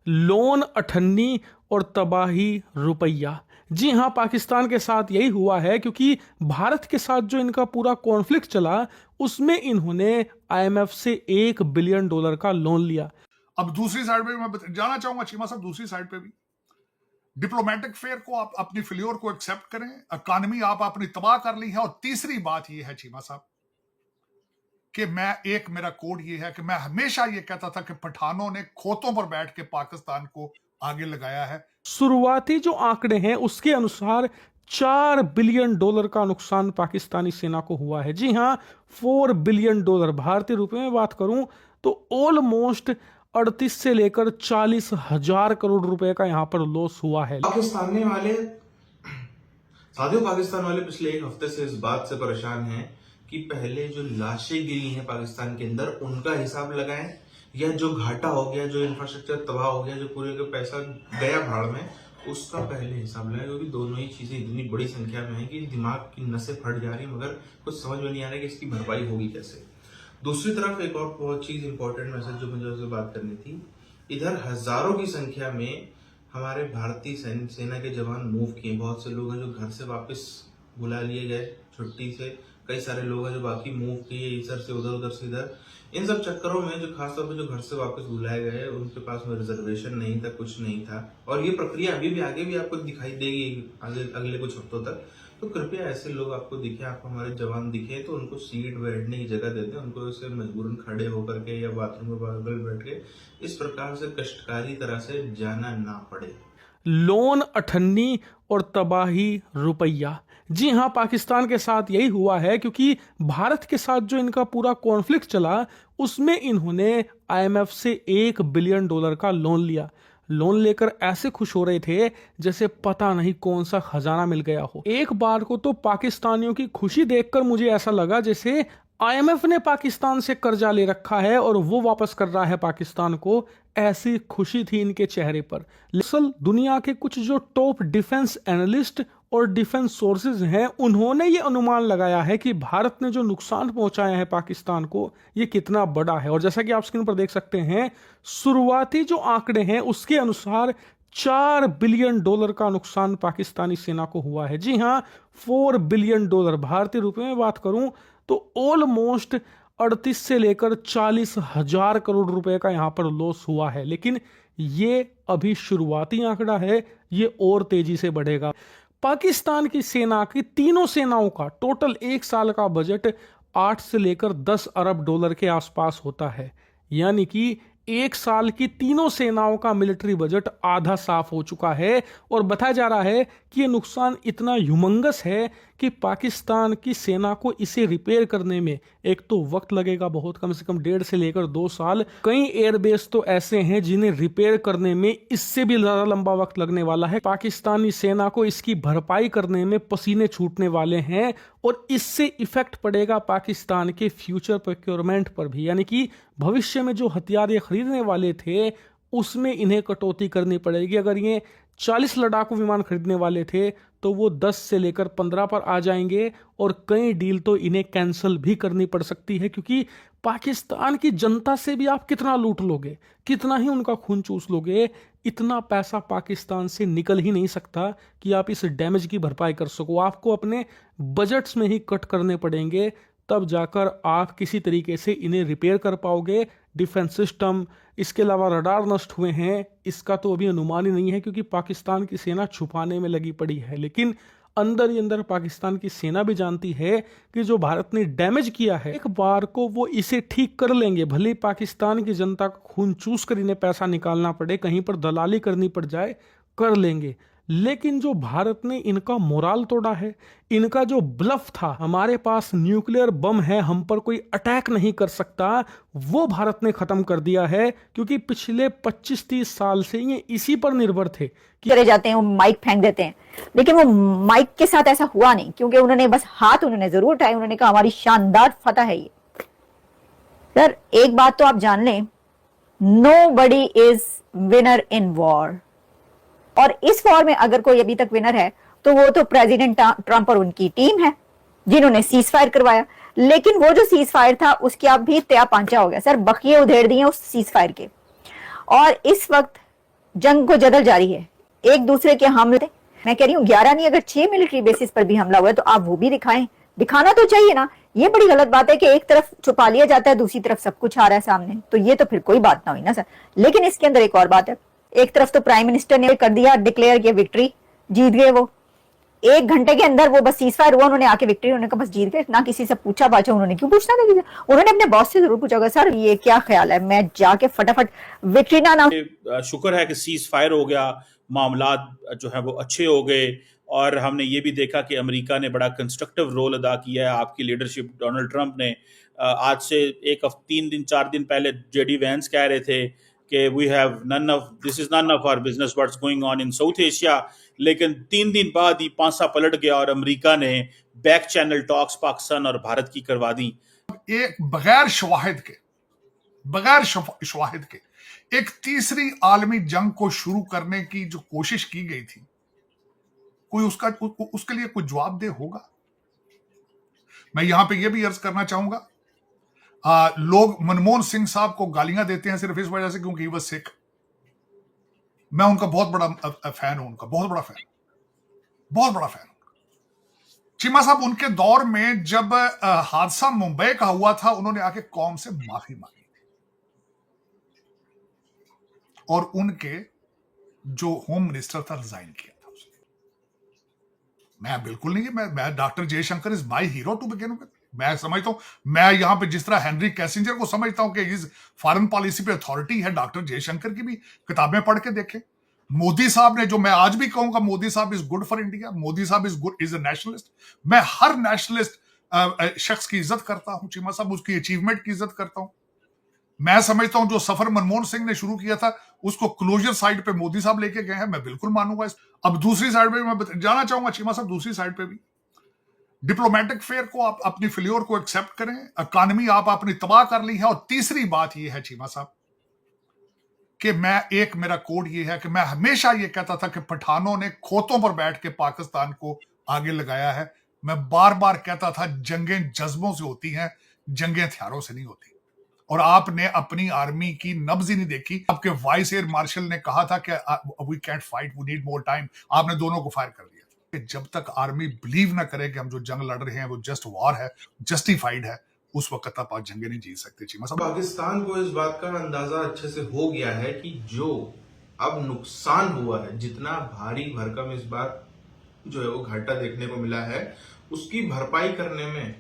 Loan अठन्नी और तबाही रुपया। जी हां, पाकिस्तान के साथ यही हुआ है क्योंकि भारत के साथ जो इनका पूरा कॉन्फ्लिक्ट चला उसमें इन्होंने आईएमएफ से $1 बिलियन का लोन लिया। अब दूसरी साइड पे मैं जाना चाहूंगा चीमा साहब, दूसरी साइड पे भी डिप्लोमेटिक फेयर को आप अपनी फेल्योर को एक्सेप्ट करें, इकोनॉमी आप अपनी तबाह कर ली है। और तीसरी बात यह है चीमा साहब कि मेरा कोड ये है कि मैं हमेशा ये कहता था कि पठानों ने खोतों पर बैठ के पाकिस्तान को आगे लगाया है। शुरुआती जो आंकड़े हैं उसके अनुसार $4 बिलियन का नुकसान पाकिस्तानी सेना को हुआ है। जी हां, $4 बिलियन। भारतीय रुपए में बात करूं तो ऑलमोस्ट 38 से लेकर 40,000 करोड़ रुपए का यहां पर लॉस हुआ है। पाकिस्तान वाले पिछले एक हफ्ते से इस बात से परेशान हैं कि पहले जो लाशें गिरी हैं पाकिस्तान के अंदर उनका हिसाब लगाएं, या जो घाटा हो गया, जो इंफ्रास्ट्रक्चर तबाह हो गया, जो पूरे का पैसा गया भाड़ में, उसका पहले हिसाब लगाएं। क्योंकि दोनों ही चीजें इतनी बड़ी संख्या में है कि दिमाग की नसें फट जा रही, मगर कुछ समझ में नहीं आ रहा कि इसकी भरपाई होगी कैसे। दूसरी तरफ एक और बहुत चीज इंपॉर्टेंट मैसेज जो मुझे उससे बात करनी थी, इधर हजारों की संख्या में हमारे भारतीय सेना के जवान मूव किए। बहुत से लोग हैं जो घर से वापस बुला लिए गए छुट्टी से, कई सारे लोग हैं जो बाकी मूव किए इधर से उधर, उधर से इधर। इन सब चक्करों में जो खासतौर पर जो घर से वापस बुलाए गए उनके पास में रिजर्वेशन नहीं था, कुछ नहीं था। और ये प्रक्रिया अभी भी आगे भी आपको दिखाई देगी अगले कुछ हफ्तों तक। तो कृपया ऐसे लोग आपको दिखे, आपको हमारे जवान दिखे तो उनको सीट बैठने की जगह देते, उनको इसे मजबूरन खड़े होकर के या बाथरूम में बगल बैठ के इस प्रकार से कष्टकारी तरह से जाना ना पड़े। लोन अठन्नी और तबाही रुपया। जी हां, पाकिस्तान के साथ यही हुआ है क्योंकि भारत के साथ जो इनका पूरा कॉन्फ्लिक्ट चला उसमें इन्होंने आईएमएफ से $1 बिलियन का लोन लिया। लोन लेकर ऐसे खुश हो रहे थे जैसे पता नहीं कौन सा खजाना मिल गया हो। एक बार को तो पाकिस्तानियों की खुशी देखकर मुझे ऐसा लगा जैसे आईएमएफ ने पाकिस्तान से कर्जा ले रखा है और वो वापस कर रहा है पाकिस्तान को। ऐसी खुशी थी इनके चेहरे पर। असल दुनिया के कुछ जो टॉप डिफेंस एनालिस्ट और डिफेंस सोर्सेज हैं उन्होंने ये अनुमान लगाया है कि भारत ने जो नुकसान पहुंचाया है पाकिस्तान को ये कितना बड़ा है। और जैसा कि आप स्क्रीन पर देख सकते हैं, शुरुआती जो आंकड़े हैं उसके अनुसार $4 बिलियन का नुकसान पाकिस्तानी सेना को हुआ है। जी हां, $4 बिलियन। भारतीय रुपए में बात करूं तो ऑलमोस्ट 38 से लेकर 40,000 करोड़ रुपए का यहां पर लॉस हुआ है। लेकिन ये अभी शुरुआती आंकड़ा है, ये और तेजी से बढ़ेगा। पाकिस्तान की सेना की तीनों सेनाओं का टोटल एक साल का बजट 8 से लेकर 10 अरब डॉलर के आसपास होता है। यानी कि एक साल की तीनों सेनाओं का मिलिट्री बजट आधा साफ हो चुका है। और बताया जा रहा है कि ये नुकसान इतना ह्यूमंगस है कि पाकिस्तान की सेना को इसे रिपेयर करने में एक तो वक्त लगेगा बहुत, कम से कम 1.5 से लेकर 2 साल। कई एयरबेस तो ऐसे हैं जिन्हें रिपेयर करने में इससे भी ज्यादा लंबा वक्त लगने वाला है। पाकिस्तानी सेना को इसकी भरपाई करने में पसीने छूटने वाले हैं और इससे इफेक्ट पड़ेगा पाकिस्तान के फ्यूचर प्रोक्योरमेंट पर भी। यानी कि भविष्य में जो हथियार ये खरीदने वाले थे उसमें इन्हें कटौती करनी पड़ेगी। अगर ये 40 लड़ाकू विमान खरीदने वाले थे तो वो 10 से लेकर 15 पर आ जाएंगे और कई डील तो इन्हें कैंसिल भी करनी पड़ सकती है। क्योंकि पाकिस्तान की जनता से भी आप कितना लूट लोगे, कितना ही उनका खून चूस लोगे, इतना पैसा पाकिस्तान से निकल ही नहीं सकता कि आप इस डैमेज की भरपाई कर सको। आपको अपने बजट्स में ही कट करने पड़ेंगे, तब जाकर आप किसी तरीके से इन्हें रिपेयर कर पाओगे। डिफेंस सिस्टम, इसके अलावा रडार नष्ट हुए हैं, इसका तो अभी अनुमान ही नहीं है क्योंकि पाकिस्तान की सेना छुपाने में लगी पड़ी है। लेकिन अंदर ही अंदर पाकिस्तान की सेना भी जानती है कि जो भारत ने डैमेज किया है एक बार को वो इसे ठीक कर लेंगे। भले ही पाकिस्तान की जनता का खून चूस कर इन्हें पैसा निकालना पड़े, कहीं पर दलाली करनी पड़ जाए, कर लेंगे। लेकिन जो भारत ने इनका मोराल तोड़ा है, इनका जो ब्लफ था, हमारे पास न्यूक्लियर बम है, हम पर कोई अटैक नहीं कर सकता, वो भारत ने खत्म कर दिया है। क्योंकि पिछले 25-30 साल से ये इसी पर निर्भर थे कि करे जाते हैं, वो माइक फेंक देते हैं। लेकिन वो माइक के साथ ऐसा हुआ नहीं, क्योंकि उन्होंने बस हाथ उन्होंने जरूर उठाए, उन्होंने कहा हमारी शानदार फतह है ये। सर एक बात तो आप जान लें, nobody is winner in war. और इस वॉर में अगर कोई अभी तक विनर है तो वो तो प्रेसिडेंट ट्रंप और उनकी टीम है जिन्होंने सीज फायर करवाया। लेकिन वो जो सीज फायर था उसकी अब भी त्या पांचा हो गया। सर बखिए उधेड़ दिए उस सीज फायर के। और इस वक्त जंग को जदल जारी है, एक दूसरे के हमले। मैं कह रही हूँ 11 नहीं, अगर 6 मिलिट्री बेसिस पर भी हमला हुआ है तो आप वो भी दिखाएं, दिखाना तो चाहिए ना। ये बड़ी गलत बात है कि एक तरफ छुपा लिया जाता है, दूसरी तरफ सब कुछ आ रहा है सामने, तो ये तो फिर कोई बात ना हुई ना सर। लेकिन इसके अंदर एक और बात है, एक तरफ तो प्राइम मिनिस्टर ने कर दिया डिक्लेयर किया विक्ट्री, जीत गए वो, 1 घंटे के अंदर वो बस सीज फायर हुआ, उन्होंने आके विक्ट्री, उन्होंने कहा बस जीत गए, ना किसी से पूछा पाछा। उन्होंने क्यों पूछना था, उन्होंने अपने बॉस से जरूर पूछा होगा सर ये क्या ख्याल है, मैं जाके फटाफट विक्ट्री ना अनाउंस। शुक्र है कि सीज फायर हो गया, मामला जो है वो अच्छे हो गए, और हमने ये भी देखा कि अमेरिका ने बड़ा कंस्ट्रक्टिव रोल अदा किया है। आपकी लीडरशिप, डोनाल्ड ट्रंप ने आज से 4 दिन पहले जेडी वैंस कह रहे थे कि we have this is none of our business what's going on in South Asia, लेकिन 3 दिन बाद ही पांसा पलट गया और अमेरिका ने बैक चैनल टॉक्स पाकिस्तान और भारत की करवा दी। एक बगैर शवाहिद के एक तीसरी आलमी जंग को शुरू करने की जो कोशिश की गई थी, कोई उसके लिए कोई जवाबदेह होगा? मैं यहां पे यह भी अर्ज करना चाहूंगा, लोग मनमोहन सिंह साहब को गालियां देते हैं सिर्फ इस वजह से क्योंकि वो सिख। मैं उनका बहुत बड़ा फैन हूं, उनका बहुत बड़ा फैन। चीमा साहब उनके दौर में जब हादसा मुंबई का हुआ था, उन्होंने आके कौम से माफी मांगी और उनके जो होम मिनिस्टर था रिजाइन किया था उसने। मैं बिल्कुल नहीं, मैं doctor Jaishankar is my hero to begin with. मैं समझता हूं, मैं यहां पे जिस तरह हेनरी कैसिंजर को समझता हूं कि इस फॉरेन पॉलिसी पे अथॉरिटी है, डॉक्टर जयशंकर की भी किताबें पढ़ के देखें। मोदी साहब ने, जो मैं आज भी कहूंगा, मोदी साहब is good for India, Modi साहब इज अ नेशनलिस्ट। मैं हर नेशनलिस्ट शख्स की इज्जत करता हूं चीमा साहब, उसकी अचीवमेंट की इज्जत करता हूं। मैं समझता हूं जो सफर मनमोहन सिंह ने शुरू किया था उसको क्लोजर साइड पे मोदी साहब लेके गए हैं, मैं बिल्कुल मानूंगा। अब दूसरी साइड पे मैं जाना चाहूंगा चीमा साहब, दूसरी साइड पे भी डिप्लोमेटिक फेयर को आप अपनी फेल्योर को एक्सेप्ट करें, इकॉनमी आप अपनी तबाह कर ली है। और तीसरी बात यह है चीमा साहब कि मेरा कोड ये है कि मैं हमेशा ये कहता था कि पठानों ने खोतों पर बैठ के पाकिस्तान को आगे लगाया है। मैं बार बार कहता था जंगें जज्बों से होती हैं, जंगें हथियारों से नहीं होती। और आपने अपनी आर्मी की नब्ज ही नहीं देखी। आपके वाइस एयर मार्शल ने कहा था कि we can't fight, we need more time, आपने दोनों को फायर कर दिया। जब तक आर्मी बिलीव ना करे कि हम जो जंग लड़ रहे हैं वो जस्ट वॉर है, जस्टिफाइड है, उस वक्त तक आप जंगे नहीं जीत सकते। चीमा साहब, पाकिस्तान को इस बात का अंदाजा अच्छे से हो गया है कि जो अब नुकसान हुआ है, जितना भारी भरकम इस बार जो है वो घाटा देखने को मिला है, उसकी भरपाई करने में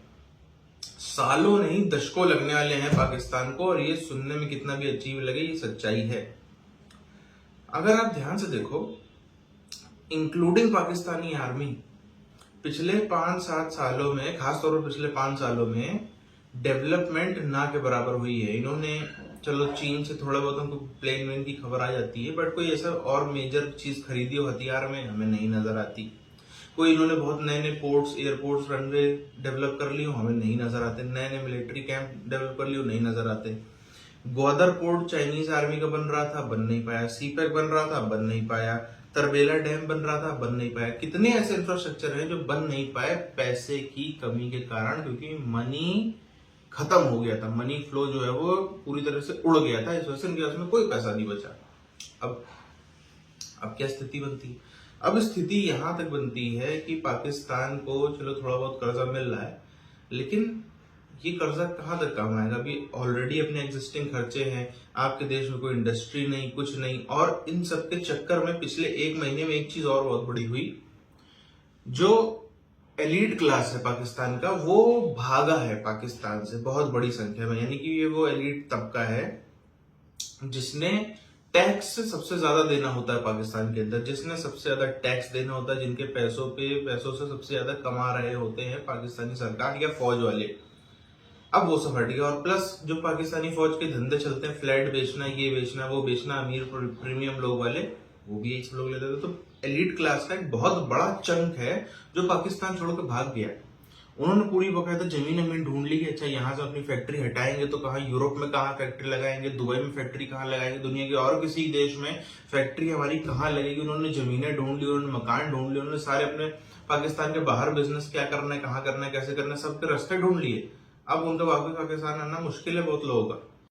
सालों नहीं दशकों लगने वाले हैं पाकिस्तान को। और ये सुनने में कितना भी अजीब लगे, ये सच्चाई है। अगर आप ध्यान से देखो, इंक्लूडिंग पाकिस्तानी आर्मी, पिछले 5-7 सालों में, खासतौर पर पिछले 5 सालों में डेवलपमेंट ना के बराबर हुई है। इन्होंने, चलो चीन से थोड़ा बहुत हमको प्लेन वेन की खबर आ जाती है, बट कोई ऐसा और मेजर चीज खरीदी हो हथियार में हमें नहीं नजर आती। कोई इन्होंने बहुत नए नए पोर्ट्स, एयरपोर्ट्स, रनवे डेवलप कर ली हो, हमें नहीं नजर आते। नए नए मिलिट्री कैंप डेवलप कर ली हो, नहीं नजर आते। ग्वादर पोर्ट चाइनीज आर्मी का बन रहा था, बन नहीं पाया। सीपैक बन रहा था, बन नहीं पाया। तरबेला डैम बन रहा था, बन नहीं पाया। कितने ऐसे इंफ्रास्ट्रक्चर हैं जो बन नहीं पाए पैसे की कमी के कारण, क्योंकि मनी खत्म हो गया था। मनी फ्लो जो है वो पूरी तरह से उड़ गया था, इस वजह से उनके पास में कोई पैसा नहीं बचा। अब क्या स्थिति बनती है? अब स्थिति यहां तक बनती है कि पाकिस्तान को चलो थोड़ा बहुत कर्जा मिल रहा है, लेकिन ये कर्जा कहां तक काम आएगा? अभी ऑलरेडी अपने एग्जिस्टिंग खर्चे हैं, आपके देश में कोई इंडस्ट्री नहीं, कुछ नहीं। और इन सब के चक्कर में पिछले 1 महीने में एक चीज और बहुत बड़ी हुई, जो एलीट क्लास है पाकिस्तान का, वो भागा है पाकिस्तान से बहुत बड़ी संख्या में। यानी कि ये वो एलीट तबका है जिसने टैक्स से सबसे ज्यादा देना होता है पाकिस्तान के अंदर, जिसने सबसे ज्यादा टैक्स देना होता है, जिनके पैसों से सबसे ज्यादा कमा रहे होते हैं पाकिस्तानी सरकार या फौज वाले। अब वो सब हट गया। और प्लस जो पाकिस्तानी फौज के धंधे चलते हैं, फ्लैट बेचना, ये बेचना, वो बेचना, अमीर प्रीमियम लोग वाले, वो भी यही सब लोग लेते थे। तो एलीट क्लास का एक बहुत बड़ा चंक है जो पाकिस्तान छोड़ के भाग गया। उन्होंने पूरी बकायदा जमीन हमें ढूंढ ली कि अच्छा यहाँ से अपनी फैक्ट्री हटाएंगे तो कहाँ, यूरोप में कहाँ फैक्ट्री लगाएंगे, दुबई में फैक्ट्री कहाँ लगाएंगे, दुनिया के और किसी देश में फैक्ट्री हमारी कहाँ लगेगी। उन्होंने जमीनें ढूंढ ली, उन्होंने मकान ढूंढ लिए, उन्होंने सारे अपने पाकिस्तान के बाहर बिजनेस क्या करना है, कहाँ करना है, कैसे करना है, सबके रास्ते ढूंढ लिए। अब उनका वापस पाकिस्तान आना मुश्किल है बहुत लोगों का।